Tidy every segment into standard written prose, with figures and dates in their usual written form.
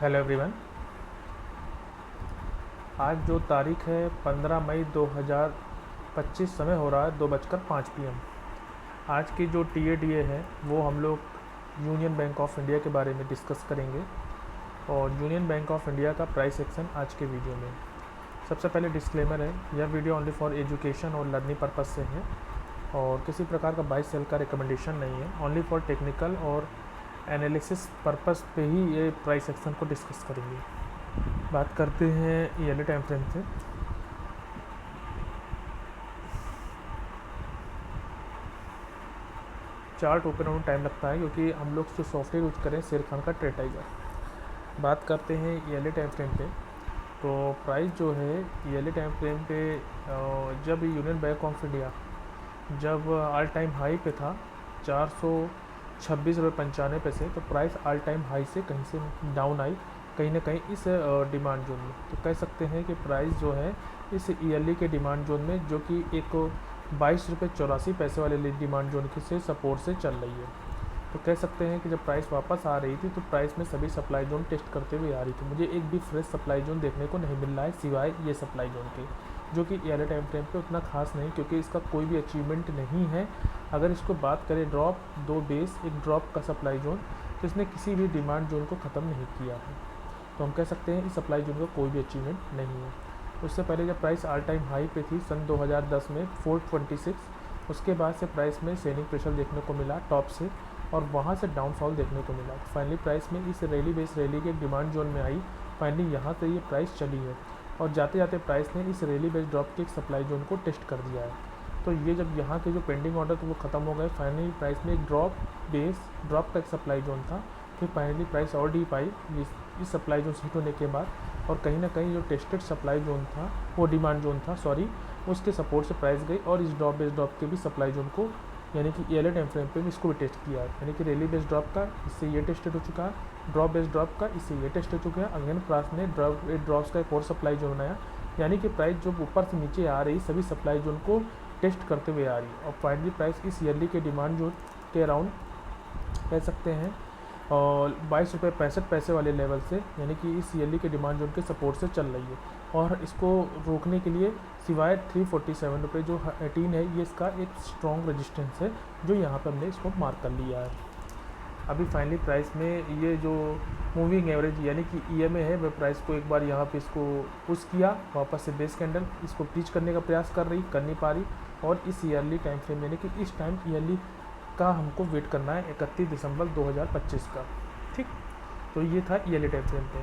Hello everyone. आज जो तारीख है 15 मई 2025, समय हो रहा है 2:05 PM। आज की जो टीएडीए है वो हम लोग यूनियन बैंक ऑफ इंडिया के बारे में डिस्कस करेंगे और यूनियन बैंक ऑफ इंडिया का प्राइस एक्शन आज के वीडियो में। सबसे पहले डिस्क्लेमर है, यह वीडियो ओनली फॉर एजुकेशन और लर्निंग पर्पस से है और किसी प्रकार का बाई सेल का रिकमेंडेशन नहीं है। ओनली फॉर टेक्निकल और एनालिसिस पर्पस पे ही ये प्राइस एक्शन को डिस्कस करेंगे। बात करते हैं ईयरली टाइम फ्रेम से। चार्ट ओपन होने टाइम लगता है क्योंकि हम लोग जो सॉफ्टवेयर यूज करें शेर खान का ट्रेटाइजर। बात करते हैं ईयरली टाइम फ्रेम पे, तो प्राइस जो है ईयरली टाइम फ्रेम पे जब यूनियन बैंक ऑफ इंडिया जब ऑल टाइम हाई पे था 426.95 रुपये, तो प्राइस ऑल टाइम हाई से कहीं से डाउन आई, कहीं ना कहीं इस डिमांड जोन में। तो कह सकते हैं कि प्राइस जो है इस ईयरली के डिमांड जोन में, जो कि एक 22.84 रुपये वाले डिमांड जोन के से सपोर्ट से चल रही है। तो कह सकते हैं कि जब प्राइस वापस आ रही थी तो प्राइस में सभी सप्लाई जोन टेस्ट करते हुए आ रही थी। मुझे एक भी फ्रेश सप्लाई जोन देखने को नहीं मिल रहा है सिवाय ये सप्लाई जोन के, जो कि ईयरली टाइम फ्रेम पे उतना खास नहीं, क्योंकि इसका कोई भी अचीवमेंट नहीं है। अगर इसको बात करें ड्रॉप, 2 बेस, एक ड्रॉप का सप्लाई जोन, तो इसने किसी भी डिमांड जोन को ख़त्म नहीं किया है। तो हम कह सकते हैं इस सप्लाई जोन का कोई भी अचीवमेंट नहीं है। उससे पहले जब प्राइस ऑल टाइम हाई पे थी सन 2010 में 426, उसके बाद से प्राइस में सेलिंग प्रेशर देखने को मिला टॉप से और वहाँ से डाउनफॉल देखने को मिला। फाइनली प्राइस में इस रैली बेस रैली के डिमांड जोन में आई। फाइनली यहाँ से ये प्राइस चली है और जाते जाते प्राइस ने इस रैली बेस ड्रॉप के एक सप्लाई जोन को टेस्ट कर दिया है। तो ये जब यहाँ के जो पेंडिंग ऑर्डर थे वो ख़त्म हो गए, फाइनली प्राइस में एक ड्रॉप का एक सप्लाई जोन था, फिर फाइनली प्राइस और डी पाई इस सप्लाई जोन हिट होने के बाद, और कहीं ना कहीं जो टेस्टेड सप्लाई जोन था वो डिमांड जोन था उसके सपोर्ट से प्राइस गई और इस ड्रॉप बेस ड्रॉप के भी सप्लाई जोन को, यानी कि ईयरली टाइम फ्रेम पे भी इसको भी टेस्ट किया है। यानी कि रैली बेस ड्रॉप का इससे ये टेस्टेड हो चुका है, ड्रॉप बेस ड्रॉप का इससे ये टेस्ट हो चुका है। अगेन प्राइस ने ड्रॉप्स का एक और सप्लाई जोन बनाया, यानी कि प्राइस जो ऊपर से नीचे आ रही सभी सप्लाई जोन को टेस्ट करते हुए आ रही है और फाइनली प्राइस इस ईयरली के डिमांड जोन के अराउंड कह सकते हैं और 22.65 रुपये वाले लेवल से, यानी कि इस ईयरली के डिमांड जोन के सपोर्ट से चल रही है। और इसको रोकने के लिए सिवाय 347 रुपये जो 18 है, ये इसका एक स्ट्रॉन्ग रेजिस्टेंस है जो यहाँ पे हमने इसको मार्क कर लिया है। अभी फाइनली प्राइस में ये जो मूविंग एवरेज यानी कि ईएमए है, वह प्राइस को एक बार यहाँ पे इसको पुश किया, वापस से बेस कैंडल इसको ब्रीच करने का प्रयास कर नहीं पा रही। और इस ईयरली टाइम फ्रेम यानी कि इस टाइम ईयरली का हमको वेट करना है 31 दिसंबर 2025 का। ठीक, तो ये था ईयरली टाइम फ्रेम पे।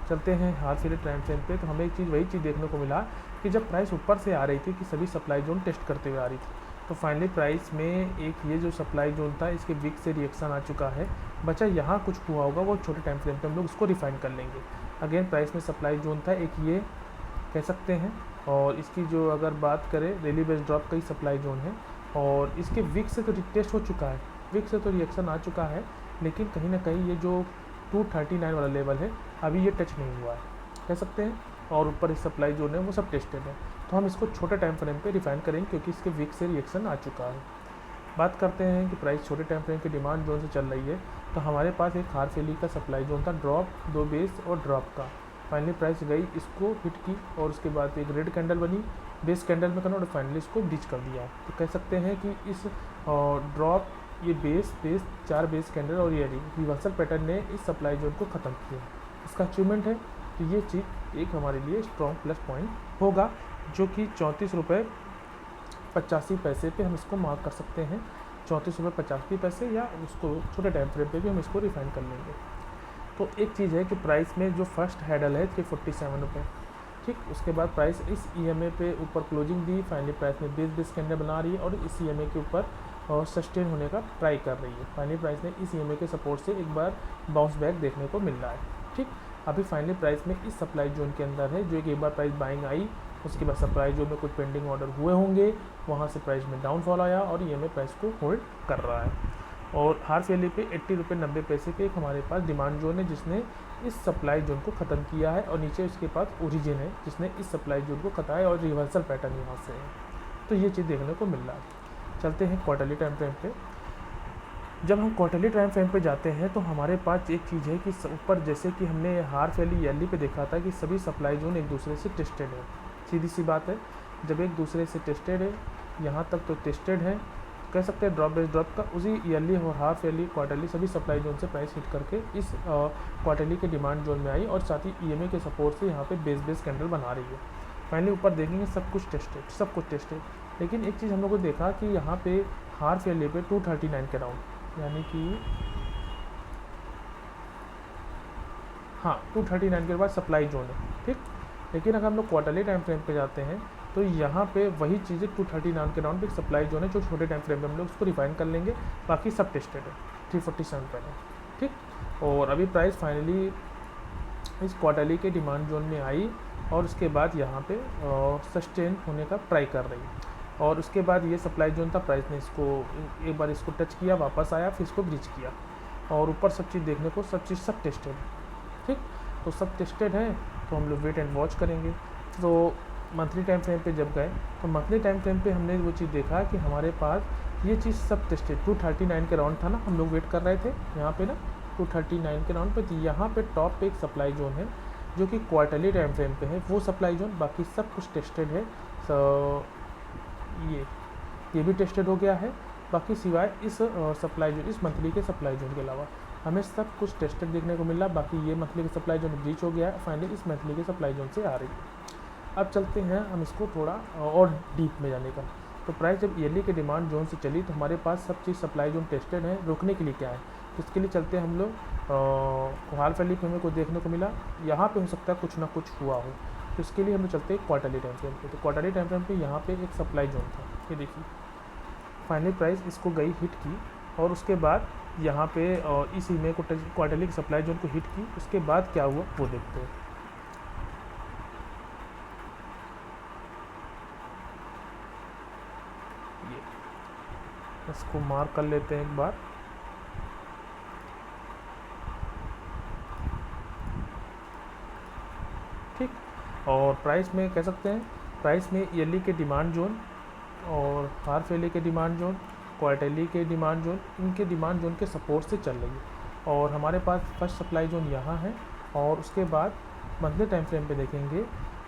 चलते हैं हाफ ईयरली टाइम फ्रेम पे, तो हमें एक चीज़ वही चीज़ देखने को मिला कि जब प्राइस ऊपर से आ रही थी कि सभी सप्लाई जोन टेस्ट करते हुए आ रही थी, तो फाइनली प्राइस में एक ये जो सप्लाई जोन था इसके वीक से रिएक्शन आ चुका है। बचा यहाँ कुछ हुआ होगा वो छोटे टाइम फ्रेम पे हम लोग उसको रिफाइन कर लेंगे। अगेन प्राइस में सप्लाई जोन था एक, ये कह सकते हैं, और इसकी जो अगर बात करें रैली बेस ड्रॉप का ही सप्लाई जोन है और इसके वीक से तो टेस्ट हो चुका है, वीक से तो रिएक्शन आ चुका है, लेकिन कहीं ना कहीं ये जो 239 वाला लेवल है अभी ये टच नहीं हुआ है कह सकते हैं, और ऊपर इस सप्लाई जोन है वो सब टेस्टेड है। तो हम इसको छोटे टाइम फ्रेम पे रिफाइन करेंगे क्योंकि इसके वीक से रिएक्शन आ चुका है। बात करते हैं कि प्राइस छोटे टाइम फ्रेम के डिमांड जोन से चल रही है, तो हमारे पास एक हाफ ईयरली का सप्लाई जोन था ड्रॉप, 2 बेस और ड्रॉप का। फाइनली प्राइस गई, इसको हिट की और उसके बाद एक रेड कैंडल बनी, बेस कैंडल में कन्वर्ट, फाइनली इसको ब्रीच कर दिया। तो कह सकते हैं कि इस ड्रॉप, ये बेस 4 बेस कैंडल और ये रिवर्सल पैटर्न ने इस सप्लाई जोन को ख़त्म किया, इसका अचीवमेंट है। तो ये चीज़ एक हमारे लिए स्ट्रॉन्ग प्लस पॉइंट होगा, जो कि 34.85 रुपये पे हम इसको मार्क कर सकते हैं, 34.85 रुपये, या उसको छोटे टाइम फ्रेम पे भी हम इसको रिफाइन कर लेंगे। तो एक चीज़ है कि प्राइस में जो फर्स्ट हैडल है 347 रुपये, ठीक, उसके बाद प्राइस इस ईएमए पे ऊपर क्लोजिंग दी, फाइनली प्राइस में बेस कैंडल बना रही है और इस ईएमए के ऊपर और सस्टेन होने का ट्राई कर रही है। फाइनली प्राइस ने इस ईएमए के सपोर्ट से एक बार बाउंस बैक देखने को मिल रहा है। ठीक, अभी फाइनली प्राइस में इस सप्लाई जोन के अंदर है, जो एक बार प्राइस बाइंग आई, उसके बाद सप्लाई जोन में कुछ पेंडिंग ऑर्डर हुए होंगे, वहाँ से प्राइस में डाउनफॉल आया और ईएमए प्राइस को होल्ड कर रहा है। और हाफ ईयरली पे 80.90 रुपये पे एक हमारे पास डिमांड जोन है जिसने इस सप्लाई जोन को ख़त्म किया है, और नीचे उसके पास ओरिजिन है जिसने इस सप्लाई जोन को खताया और रिवर्सल पैटर्न यहाँ से है। तो ये चीज़ देखने को मिल रहा है। चलते हैं क्वार्टरली टाइम फ्रेम पे। जब हम क्वार्टरली टाइम फ्रेम पे जाते हैं तो हमारे पास एक चीज़ है कि ऊपर जैसे कि हमने हाफ ईयरली ईयरली पे देखा था कि सभी सप्लाई जोन एक दूसरे से टेस्टेड है। सीधी सी बात है, जब एक दूसरे से टेस्टेड है, यहाँ तक तो टेस्टेड है, कह सकते हैं ड्रॉप बेस ड्रॉप का, उसी ईयरली और हाफ ईयरली क्वार्टरली सभी सप्लाई जोन से प्राइस हिट करके इस क्वार्टरली के डिमांड जोन में आई और साथ ही ईएमए के सपोर्ट से यहाँ पे बेस कैंडल बना रही है। फाइनली ऊपर देखेंगे सब कुछ टेस्टेड, लेकिन एक चीज़ हम लोग को देखा कि यहाँ पे हाफ ईयरली पे 239 के राउंड, यानी कि हाँ 239 के बाद सप्लाई जोन है, ठीक। लेकिन अगर हम लोग क्वार्टरली टाइम फ्रेम पे जाते हैं तो यहाँ पे वही चीज़ें 239 के राउंड पे सप्लाई जोन है, जो छोटे टाइम फ्रेम में हम लोग उसको रिफाइन कर लेंगे, बाकी सब टेस्टेड है 347 पे है, ठीक। और अभी प्राइस फाइनली इस क्वार्टरली के डिमांड जोन में आई और उसके बाद यहाँ पे सस्टेन होने का ट्राई कर रही है, और उसके बाद ये सप्लाई जोन था, प्राइस ने इसको एक बार इसको टच किया, वापस आया, फिर इसको ब्रीच किया, और ऊपर सब चीज़ देखने को सब टेस्टेड है, ठीक। तो सब टेस्टेड है तो हम लोग वेट एंड वॉच करेंगे। तो मंथली टाइम फ्रेम पे जब गए तो मंथली टाइम फ्रेम पे हमने वो चीज़ देखा कि हमारे पास ये चीज़ सब टेस्टेड 239 के राउंड था ना, हम लोग वेट कर रहे थे यहाँ पे ना 239 के राउंड पे, तो यहाँ पे टॉप पे एक सप्लाई जोन है जो कि क्वार्टरली टाइम फ्रेम पे है, वो सप्लाई जोन, बाकी सब कुछ टेस्टेड है। ये भी टेस्टेड हो गया है, बाकी सिवाय इस सप्लाई जोन, इस मंथली के सप्लाई जोन के अलावा हमें सब कुछ टेस्टेड देखने को मिला। बाकी ये मंथली के सप्लाई जोन ब्रीच हो गया है, फाइनली इस मंथली के सप्लाई जोन से आ रही है। अब चलते हैं हम इसको थोड़ा और डीप में जाने का। तो प्राइस जब ईयरली के डिमांड जोन से चली तो हमारे पास सब चीज़ सप्लाई जोन टेस्टेड है, रुकने के लिए क्या है, तो इसके लिए चलते हैं हम लोग हाफ ईयरली फ्रेम को देखने को मिला, यहाँ पे हो सकता है कुछ ना कुछ हुआ हो, तो इसके लिए हम लोग चलते हैं क्वार्टरली टाइम फ्रेम पे। तो क्वार्टरली टाइम फ्रेम पे यहाँ पे एक सप्लाई जोन था, ये देखिए फाइनली प्राइस इसको गई हिट की, और उसके बाद यहाँ पे इस ईमेल को क्वार्टरली की सप्लाई जोन को हिट की, उसके बाद क्या हुआ वो देखते हैं। ये इसको मार्क कर लेते हैं एक बार, ठीक। और प्राइस में कह सकते हैं, प्राइस में ईयरली के डिमांड जोन और हाफ ईयरली के डिमांड जोन, क्वार्टरली के डिमांड जोन, इनके डिमांड जोन के सपोर्ट से चल रही है। और हमारे पास फर्स्ट सप्लाई जोन यहाँ है, और उसके बाद मंथली टाइम फ्रेम पे देखेंगे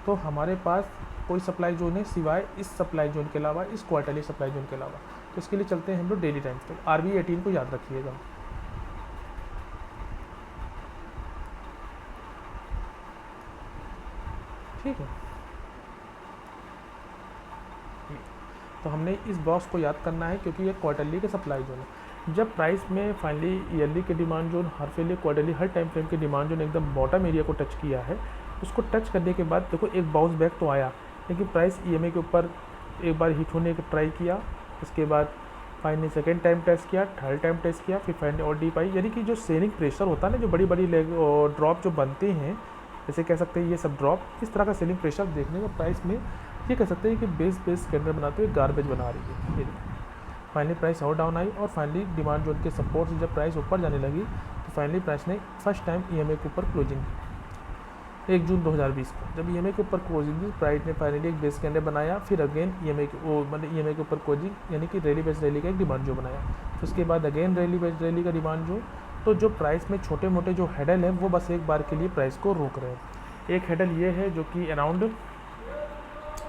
तो हमारे पास कोई सप्लाई जोन है सिवाय इस सप्लाई जोन के अलावा, इस क्वार्टरली सप्लाई जोन के अलावा। तो इसके लिए चलते हैं हम लोग डेली टाइम फ्रेम, RBE 18 को याद रखिएगा। ठीक है, तो हमने इस बॉक्स को याद करना है क्योंकि ये क्वार्टरली के सप्लाई जोन है। जब प्राइस में फाइनली ईयरली के demand zone, half yearly, quarterly, हर टाइम फ्रेम के डिमांड जोन एकदम बॉटम एरिया को टच किया है, उसको टच करने के बाद देखो एक बाउंस बैक तो आया, लेकिन प्राइस EMA के ऊपर एक बार हिट होने का ट्राई किया, उसके बाद फाइनली सेकेंड टाइम टेस्ट किया, थर्ड टाइम टेस्ट किया, फिर फाइनली और डीप आई। यानी कि जो सेलिंग प्रेशर होता है ना, जो बड़ी बड़ी ड्रॉप जो बनते हैं, जैसे कह सकते हैं ये सब ड्रॉप, इस तरह का सेलिंग प्रेशर देखने को प्राइस में ये कह सकते हैं कि बेस कैंडल बनाते हुए गार्बेज बना रही है। ये फाइनली प्राइस और डाउन आई, और फाइनली डिमांड जोन के सपोर्ट से जब प्राइस ऊपर जाने लगी तो फाइनली प्राइस ने फर्स्ट टाइम EMA के ऊपर क्लोजिंग 1 जून 2020 को, जब EMA के ऊपर क्लोजिंग दी, प्राइस ने फाइनली एक बेस कैंडल बनाया, फिर अगेन EMA के ऊपर क्लोजिंग, यानी कि रैली बेस रैली का एक डिमांड जो बनाया, फिर उसके बाद अगेन रैली बेस रैली का डिमांड जो। तो जो प्राइस में छोटे मोटे जो हेडल हैं वो बस एक बार के लिए प्राइस को रोक रहे हैं। एक हेडल ये है जो कि अराउंड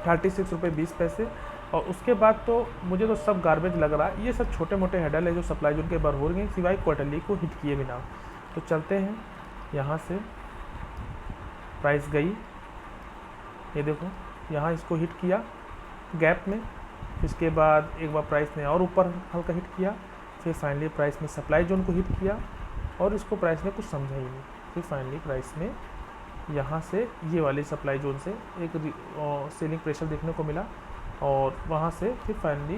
36 रुपये 20 पैसे, और उसके बाद तो मुझे तो सब गार्बेज लग रहा है। ये सब छोटे मोटे हेडल है जो सप्लाई जोन के बार हो रही हैं, सिवाय क्वार्टरली को हिट किए बिना। तो चलते हैं यहाँ से, प्राइस गई, ये देखो यहाँ इसको हिट किया गैप में, इसके बाद एक बार प्राइस ने और ऊपर हल्का हिट किया, फिर फाइनली प्राइस ने सप्लाई जोन को हिट किया, और इसको प्राइस ने कुछ समझा ही नहीं। फिर फाइनली प्राइस ने यहाँ से ये वाली सप्लाई जोन से एक सेलिंग प्रेशर देखने को मिला, और वहाँ से फिर फाइनली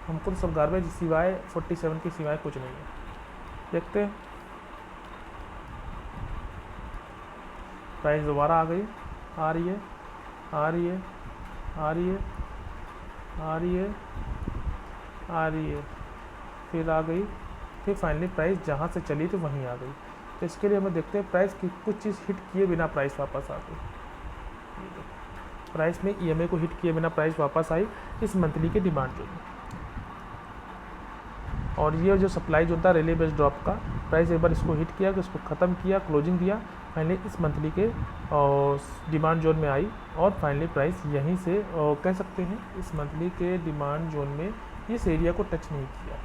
हमको तो सब गार्बेज सिवाय 47 के सिवाय कुछ नहीं है। देखते हैं प्राइस दोबारा आ गई, आ रही है, आ रही है, आ रही है, आ रही है, आ रही है, फिर आ गई, फिर फाइनली प्राइस जहाँ से चली थी वहीं आ गई। तो इसके लिए हमें देखते हैं प्राइस की कुछ चीज़ हिट किए बिना प्राइस वापस आ गई। प्राइस में EMA को हिट किए बिना प्राइस वापस आई इस मंथली के डिमांड जोन में। और ये जो सप्लाई जो था रेली बेस्ड ड्रॉप का प्राइस एक बार इसको हिट किया, इसको ख़त्म किया, क्लोजिंग दिया, फाइनली इस मंथली के डिमांड जोन में आई और फाइनली प्राइस यहीं से कह सकते हैं इस मंथली के डिमांड जोन में इस एरिया को टच नहीं किया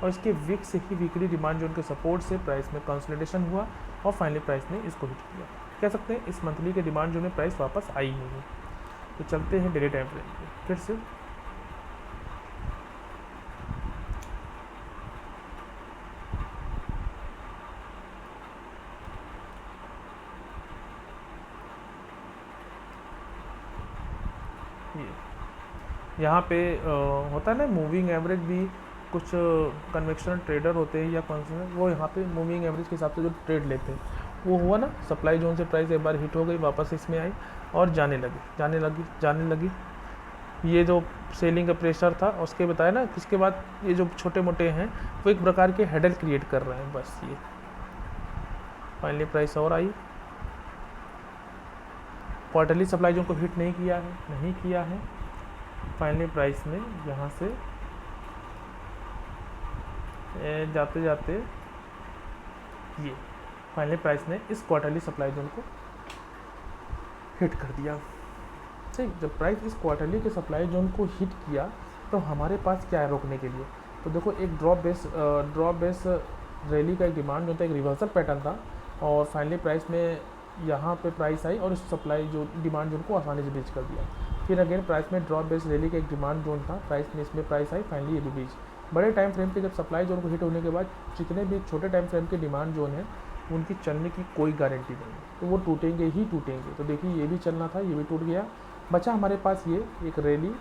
और इसके वीक से ही वीकली डिमांड जोन के सपोर्ट से प्राइस में कंसोलिडेशन हुआ और फाइनली प्राइस ने इसको हिट किया। कह सकते हैं इस मंथली के डिमांड जोन में प्राइस वापस आई नहीं है। तो चलते हैं डेली टाइम फ्रेम पे फिर से। यहाँ पे होता है ना मूविंग एवरेज भी, कुछ कन्वेक्शनल ट्रेडर होते हैं या कौन वो यहाँ पे मूविंग एवरेज के हिसाब से जो ट्रेड लेते हैं वो हुआ ना, सप्लाई जोन से प्राइस एक बार हिट हो गई, वापस इसमें आई और जाने लगी। ये जो सेलिंग का प्रेशर था उसके बताया ना, इसके बाद ये जो छोटे मोटे हैं वो एक प्रकार के हेडल क्रिएट कर रहे हैं बस। ये फाइनली प्राइस और आई, क्वार्टरली सप्लाई जोन को हिट नहीं किया है। फाइनली प्राइस ने यहाँ से जाते जाते ये फाइनली प्राइस ने इस क्वार्टरली सप्लाई जोन को हिट कर दिया। ठीक, जब प्राइस इस क्वार्टरली के सप्लाई जोन को हिट किया तो हमारे पास क्या है रोकने के लिए? तो देखो एक ड्रॉप बेस रैली का एक डिमांड जो था, एक रिवर्सल पैटर्न था और फाइनली प्राइस में यहाँ पे प्राइस आई और इस सप्लाई जो डिमांड जोन को आसानी से ब्रीच कर दिया। फिर अगेन प्राइस में ड्रॉप बेस रैली का एक डिमांड जोन था, प्राइस में इसमें प्राइस आई, फाइनली ये भी ब्रीच। बड़े टाइम फ्रेम पे जब सप्लाई जोन को हिट होने के बाद जितने भी छोटे टाइम फ्रेम के डिमांड जोन है उनकी चलने की कोई गारंटी नहीं है, तो वो टूटेंगे ही टूटेंगे। तो देखिए ये भी चलना था, ये भी टूट गया, बचा हमारे पास ये एक रैली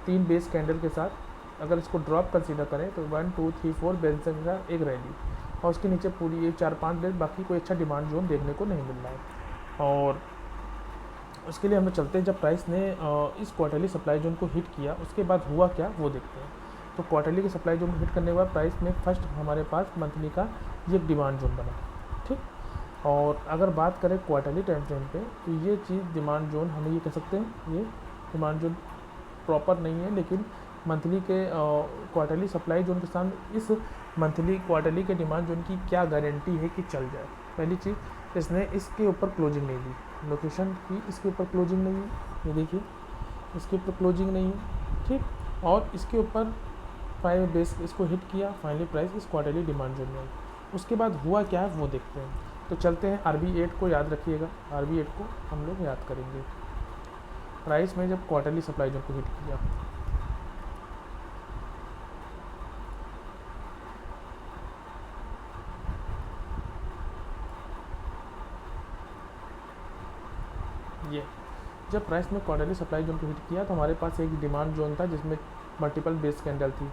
3 बेस कैंडल के साथ। अगर इसको ड्रॉप कंसीडर करें तो 1 2 3 4 बेस के साथ एक रैली और उसके नीचे पूरी ये 4-5 बेस, बाकी कोई अच्छा डिमांड जोन देखने को नहीं मिल रहा है। और उसके लिए हम लोग चलते हैं, जब प्राइस ने इस क्वार्टरली सप्लाई जोन को हिट किया उसके बाद हुआ क्या वो देखते हैं। तो क्वार्टरली के सप्लाई जोन को हिट करने के बाद प्राइस में फर्स्ट हमारे पास मंथली का ये डिमांड जोन बना, ठीक। और अगर बात करें क्वार्टरली टाइम फ्रेम पे तो ये चीज़ डिमांड जोन हम ये कह सकते हैं, ये डिमांड जोन प्रॉपर नहीं है, लेकिन मंथली के क्वार्टरली सप्लाई जोन के साथ इस मंथली क्वार्टरली के डिमांड जोन की क्या गारंटी है कि चल जाए। पहली चीज़, इसने इसके ऊपर क्लोजिंग नहीं दी, लोकेशन की इसके ऊपर क्लोजिंग नहीं है, ये देखिए इसके ऊपर क्लोजिंग नहीं है, ठीक। और इसके ऊपर 5 बेस इसको हिट किया, फाइनली प्राइस इस क्वार्टरली डिमांड जोन में आई। उसके बाद हुआ क्या है वो देखते हैं। तो चलते हैं RB8 को याद रखिएगा, RB8 को हम लोग याद करेंगे। प्राइस में जब क्वार्टरली सप्लाई जोन को हिट किया, ये जब प्राइस में क्वार्टरली सप्लाई जोन को हिट किया तो हमारे पास एक डिमांड जोन था जिसमें मल्टीपल बेस कैंडल थी।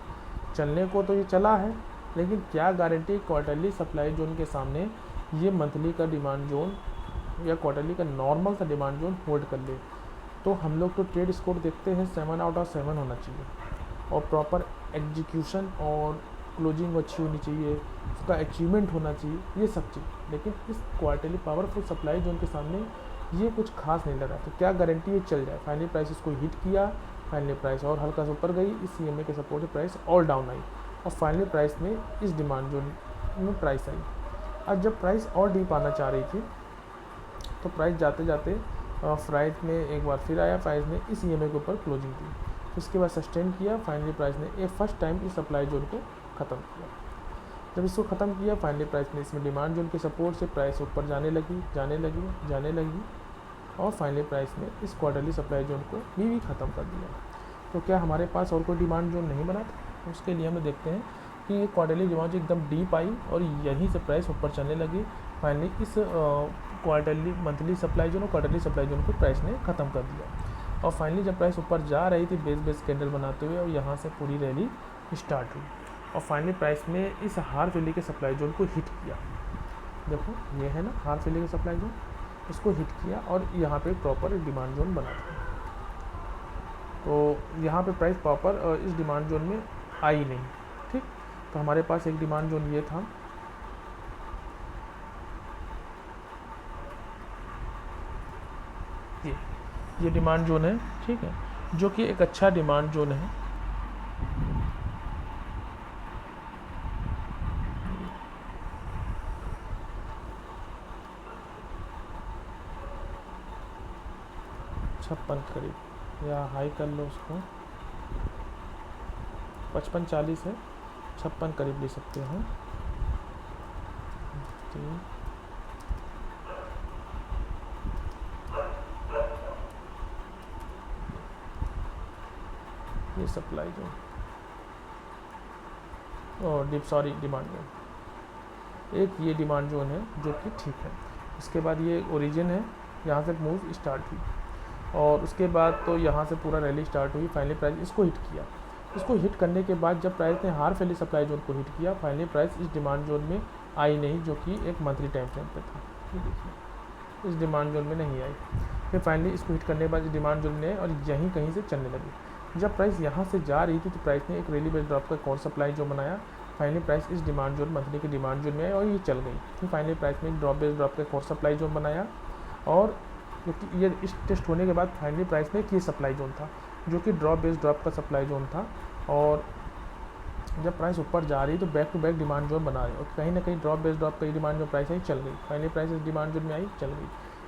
चलने को तो ये चला है, लेकिन क्या गारंटी क्वार्टरली सप्लाई जोन के सामने ये मंथली का डिमांड जोन या क्वार्टरली का नॉर्मल सा डिमांड जोन होल्ड कर ले। तो हम लोग तो ट्रेड स्कोर देखते हैं 7 आउट ऑफ 7 होना चाहिए और प्रॉपर एग्जीक्यूशन और क्लोजिंग अच्छी होनी चाहिए, उसका अचीवमेंट होना चाहिए, ये सब चीज़। लेकिन इस क्वार्टरली पावरफुल सप्लाई जोन के सामने ये कुछ खास नहीं लगा, तो क्या गारंटी ये चल जाए। फाइनली प्राइस इसको हिट किया, फाइनली प्राइस और हल्का सा ऊपर गई, इस CMA के सपोर्ट से प्राइस और डाउन आई और फाइनली प्राइस में इस डिमांड जोन में प्राइस आई। अब जब प्राइस और डीप आना चाह रही थी तो प्राइस जाते जाते प्राइस में एक बार फिर आया, प्राइस ने इस EMA के ऊपर क्लोजिंग दी, इसके बाद सस्टेन किया, फाइनली प्राइस ने एक फर्स्ट टाइम इस सप्लाई जोन को ख़त्म किया। जब इसको ख़त्म किया फाइनली प्राइस ने इसमें डिमांड जोन के सपोर्ट से प्राइस ऊपर जाने लगी और फाइनली प्राइस ने इस क्वार्टरली सप्लाई जोन को भी ख़त्म कर दिया। तो क्या हमारे पास और कोई डिमांड जोन नहीं बना था? उसके लिए हम देखते हैं कि ये क्वार्टरली डिमांड जो एकदम डीप आई और यहीं से प्राइस ऊपर चलने लगी। फाइनली इस क्वार्टरली मंथली सप्लाई जोन और क्वार्टरली सप्लाई जोन को प्राइस ने ख़त्म कर दिया और फाइनली जब प्राइस ऊपर जा रही थी बेस कैंडल बनाते हुए और यहाँ से पूरी रैली स्टार्ट हुई और फाइनली प्राइस में इस हार्फ वैली के सप्लाई जोन को हिट किया। देखो ये है ना हार्फ वैली का सप्लाई जोन, इसको हिट किया और यहाँ पे प्रॉपर डिमांड जोन बना था। तो यहाँ पे प्राइस प्रॉपर इस डिमांड जोन में आई नहीं, ठीक। तो हमारे पास एक डिमांड जोन ये था, ये डिमांड जोन है, ठीक है, जो कि एक अच्छा डिमांड जोन है। 56 करीब, या हाई कर लो उसको, 55-40 है, 56 करीब ले सकते हैं। ये सप्लाई जोन और डिमांड जोन, एक ये डिमांड जोन है जो कि ठीक है। इसके बाद ये ओरिजिन है, यहाँ से मूव स्टार्ट हुई और उसके बाद तो यहाँ से पूरा रैली स्टार्ट हुई। फाइनली प्राइस इसको हिट किया। इसको हिट करने के बाद जब प्राइस ने हार फैली सप्लाई जोन को हिट किया, फाइनली प्राइस इस डिमांड जोन में आई नहीं, जो कि एक मंथली टाइम फ्रेम पे था। ये देखिए, इस डिमांड जोन में नहीं आई। फिर फाइनली इसको हिट करने के बाद इस डिमांड जोन में और यहीं कहीं से चलने लगी। जब प्राइस यहाँ से जा रही थी तो प्राइस ने एक रैली बेस्ड ड्रॉप का कोर सप्लाई जो बनाया। फाइनली प्राइस इस डिमांड जोन, मंथली की डिमांड जोन में आई और ये चल गई। फिर फाइनली प्राइस ने एक ड्रॉप बेस्ड ड्रॉप का कोर सप्लाई जोन बनाया और क्योंकि ये इस टेस्ट होने के बाद फाइनली प्राइस में ये सप्लाई जोन था जो कि ड्रॉप बेस्ड ड्रॉप का सप्लाई जोन था। और जब प्राइस ऊपर जा रही तो back to back demand zone बना रही और कहीं ना कहीं ड्रॉप बेस्ड ड्रॉप का डिमांड जोन प्राइस आई, चल गई। फाइनली प्राइस इस डिमांड जोन में आई, चल गई।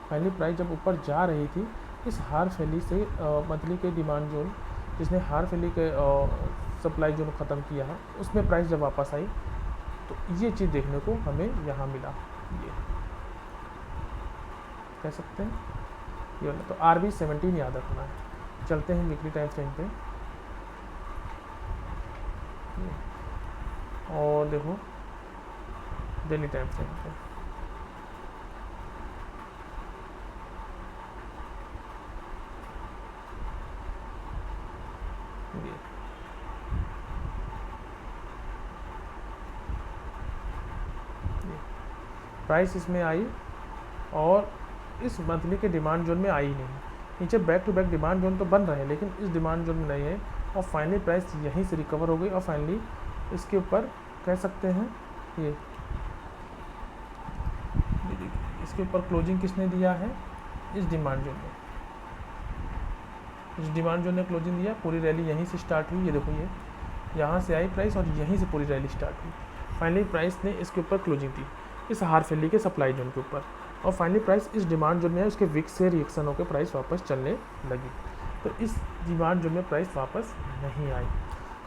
फाइनली प्राइस जब ऊपर जा रही थी, इस हार फैली से मंथली के डिमांड जोन, जिसने हार फैली के सप्लाई जोन ख़त्म किया है, उसमें प्राइस जब वापस आई तो ये चीज़ देखने को हमें यहाँ मिला। ये कह सकते हैं ये वाला। तो RB17 याद रखना है। चलते हैं वीकली टाइम फ्रेम पे और देखो डेली टाइम फ्रेम पे। प्राइस इसमें आई और इस मंथली के डिमांड जोन में आई नहीं। नीचे back to back demand zone तो बन रहे हैं लेकिन इस डिमांड जोन में नहीं है और फाइनली प्राइस यहीं से रिकवर हो गई और फाइनली इसके ऊपर कह सकते हैं ये इसके ऊपर क्लोजिंग किसने दिया है, इस डिमांड जोन में। इस डिमांड जोन ने क्लोजिंग दिया, पूरी रैली यहीं से स्टार्ट हुई। ये देखो, ये यहाँ से आई प्राइस और यहीं से पूरी रैली स्टार्ट हुई। फाइनली प्राइस ने इसके ऊपर क्लोजिंग दी, इस हार फैली के सप्लाई जोन के ऊपर, और फाइनली प्राइस इस डिमांड जोन में है, उसके विक से रिएक्शन होकर प्राइस वापस चलने लगी। तो इस डिमांड जोन में प्राइस वापस नहीं आई।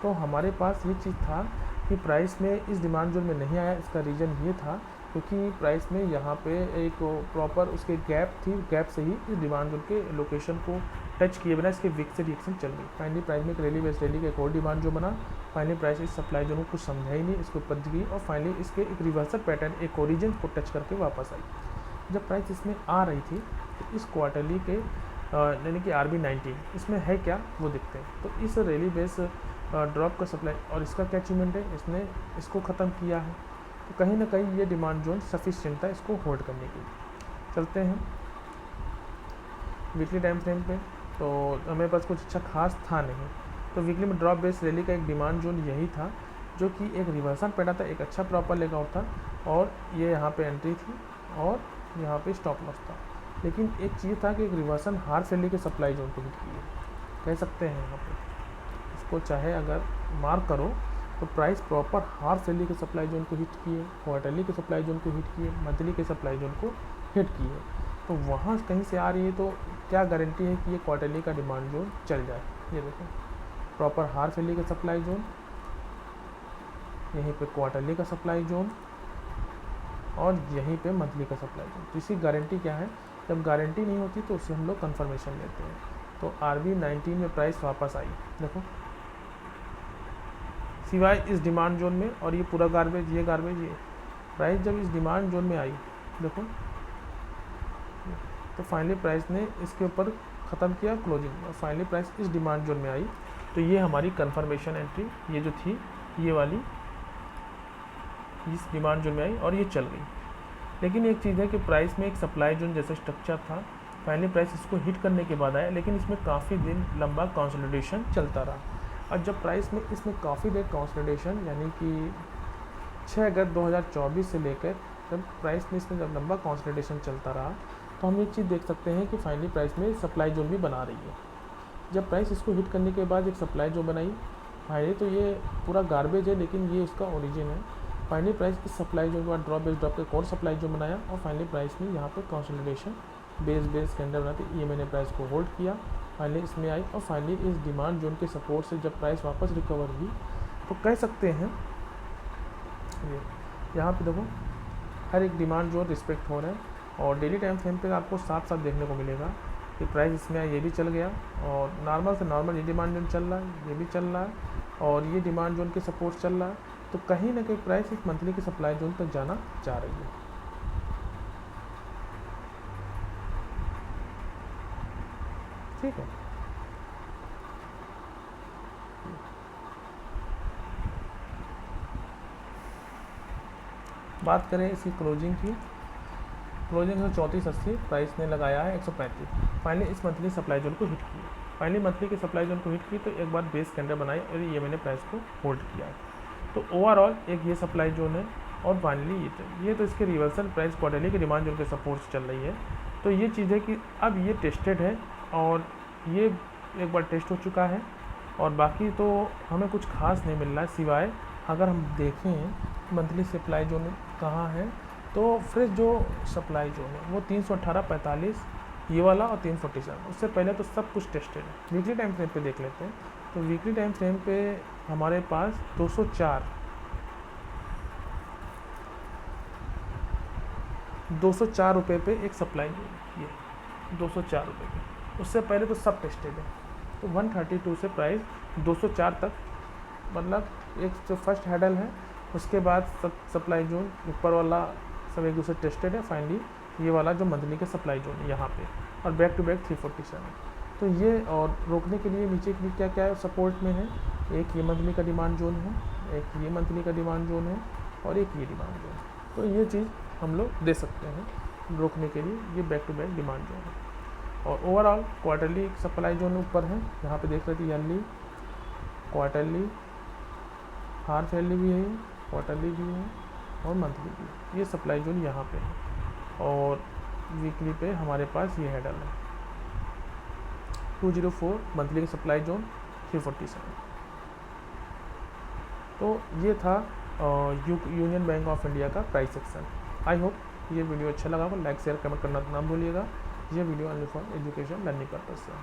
तो हमारे पास ये चीज़ था कि प्राइस में इस डिमांड जोन में नहीं आया। इसका रीज़न ये था क्योंकि प्राइस में यहाँ पे एक प्रॉपर उसके गैप थी, गैप से ही इस डिमांड जोन के लोकेशन को टच किए बिना इसके विक से रिएक्शन चल गई। फाइनली प्राइस में एक रैली बेस्ड रैली का एक और डिमांड जो बना। फाइनली प्राइस इस सप्लाई जोन को कुछ समझा ही नहीं, इसके ऊपर गई और फाइनली इसके एक रिवर्सल पैटर्न, एक ओरिजिन को टच करके वापस आई। जब प्राइस इसमें आ रही थी तो इस क्वार्टरली के यानी कि RB19 इसमें है क्या वो देखते हैं। तो इस रैली बेस ड्रॉप का सप्लाई और इसका क्या अचीवमेंट है, इसने इसको ख़त्म किया है। तो कहीं ना कहीं ये डिमांड जोन सफिशिएंट था इसको होल्ड करने के लिए। चलते हैं वीकली टाइम फ्रेम पे। तो हमें पास कुछ अच्छा खास था नहीं। तो वीकली में ड्रॉप बेस रैली का एक डिमांड जोन यही था जो कि एक रिवर्सल पैटर्न था, एक अच्छा प्रॉपर लेगआउट था और ये यहाँ पे एंट्री थी और यहाँ पे स्टॉप लॉस था। लेकिन एक चीज़ था कि एक रिवर्सल हार फैली के सप्लाई जोन को हिट किए, कह सकते हैं यहाँ पे इसको चाहे अगर मार्क करो तो प्राइस प्रॉपर हार फैली के सप्लाई जोन को हिट किए, क्वार्टरली के सप्लाई जोन को हिट किए, मंथली के सप्लाई जोन को हिट किए। तो वहाँ कहीं से आ रही है तो क्या गारंटी है कि ये क्वार्टरली का डिमांड जोन चल जाए। ये देखो प्रॉपर हार फैली का सप्लाई जोन, यहीं पे क्वार्टरली का सप्लाई जोन और यहीं पे मंथली का सप्लाई जोन। तो इसकी गारंटी क्या है, जब गारंटी नहीं होती तो उससे हम लोग कंफर्मेशन लेते हैं। तो RB19 में प्राइस वापस आई, देखो सिवाय इस डिमांड जोन में, और ये पूरा गार्बेज, ये गार्बेज, ये प्राइस जब इस डिमांड जोन में आई देखो तो फाइनली प्राइस ने इसके ऊपर ख़त्म किया क्लोजिंग और फाइनली प्राइस इस डिमांड जोन में आई। तो ये हमारी कंफर्मेशन एंट्री, ये जो थी ये वाली इस डिमांड जोन में आई और ये चल गई। लेकिन एक चीज़ है कि प्राइस में एक सप्लाई जोन जैसे स्ट्रक्चर था, फाइनली प्राइस इसको हिट करने के बाद आया, लेकिन इसमें काफ़ी दिन लंबा कंसोलिडेशन चलता रहा। और जब प्राइस में इसमें काफ़ी देर कंसोलिडेशन यानी कि 6 अगस्त 2024 से लेकर जब प्राइस में इसमें जब लंबा कंसोलिडेशन चलता रहा तो हम एक चीज़ देख सकते हैं कि फाइनली प्राइस में सप्लाई जोन भी बना रही है। जब प्राइस इसको हिट करने के बाद एक सप्लाई जोन बनाई फाइनली, तो ये पूरा गार्बेज है लेकिन ये उसका ओरिजिन है। फाइनली प्राइस इस सप्लाई जोन के बाद ड्रॉप बेस ड्रॉप के और सप्लाई जोन बनाया और फाइनली प्राइस ने यहाँ पे कंसोलिडेशन बेस कैंडल बनाती, ये मैंने प्राइस को होल्ड किया, फाइनली इसमें आई और फाइनली इस डिमांड जोन के सपोर्ट से जब प्राइस वापस रिकवर हुई तो कह सकते हैं ये यहाँ पे देखो हर एक डिमांड जोन रिस्पेक्ट हो रहा है और डेली टाइम फ्रेम पे आपको साफ साफ देखने को मिलेगा कि प्राइस इसमें आया, ये भी चल गया और नॉर्मल से नॉर्मल ये डिमांड जोन चल रहा है, ये भी चल रहा है और ये डिमांड जोन के सपोर्ट चल रहा है, तो कहीं ना कहीं प्राइस इस मंथली के सप्लाई जोन तक जाना चाह रही है। ठीक है, बात करें इसकी क्लोजिंग की, क्लोजिंग 134.80 प्राइस ने लगाया है 135, फाइनली इस मंथली सप्लाई जोन को हिट की, फाइनली मंथली के सप्लाई जोन को हिट की तो एक बार बेस कैंडल बनाई और ये मैंने प्राइस को होल्ड किया है। तो ओवरऑल एक ये सप्लाई जोन है और फाइनली ये तो इसके रिवर्सल प्राइस क्वार्टरली के डिमांड जोन के सपोर्ट से चल रही है। तो ये चीज़ है कि अब ये टेस्टेड है और ये एक बार टेस्ट हो चुका है और बाकी तो हमें कुछ खास नहीं मिल रहा है, सिवाय अगर हम देखें मंथली सप्लाई जोन कहाँ है तो फ्रेश जो सप्लाई जोन है वो 318.45 ये वाला और 347, उससे पहले तो सब कुछ टेस्टेड है। वीकली टाइम फ्रेम पे देख लेते हैं, तो वीकली टाइम फ्रेम पे हमारे पास 204 रुपये पे एक सप्लाई जोन, ये 204 रुपये पे, उससे पहले तो सब टेस्टेड है। तो 132 से प्राइस 204 तक, मतलब एक जो फर्स्ट हैडल है उसके बाद सब सप्लाई जोन ऊपर वाला सब एक दूसरे टेस्टेड है, फाइनली ये वाला जो मंथली के सप्लाई जोन है यहाँ पे और बैक टू बैक 347। तो ये और रोकने के लिए नीचे के लिए क्या क्या है सपोर्ट में है, एक ये मंथली का डिमांड जोन है, एक ये मंथली का डिमांड जोन है और एक ये डिमांड जोन है। तो ये चीज़ हम लोग दे सकते हैं रोकने के लिए, ये back to back demand zone है। और ओवरऑल क्वार्टरली सप्लाई जोन ऊपर है, यहाँ पे देख रहे थे ईयरली, क्वार्टरली, हाफ ईयरली भी है, क्वार्टरली भी है और मंथली भी, ये सप्लाई जोन यहाँ पे है। और वीकली पे हमारे पास ये हैडल है 204 मंथली की सप्लाई जोन 347। तो ये था यूनियन बैंक ऑफ इंडिया का प्राइस सेक्शन। आई होप ये वीडियो अच्छा लगा हो, लाइक शेयर कमेंट करना ना भूलिएगा। ये video only for education learning purpose से है।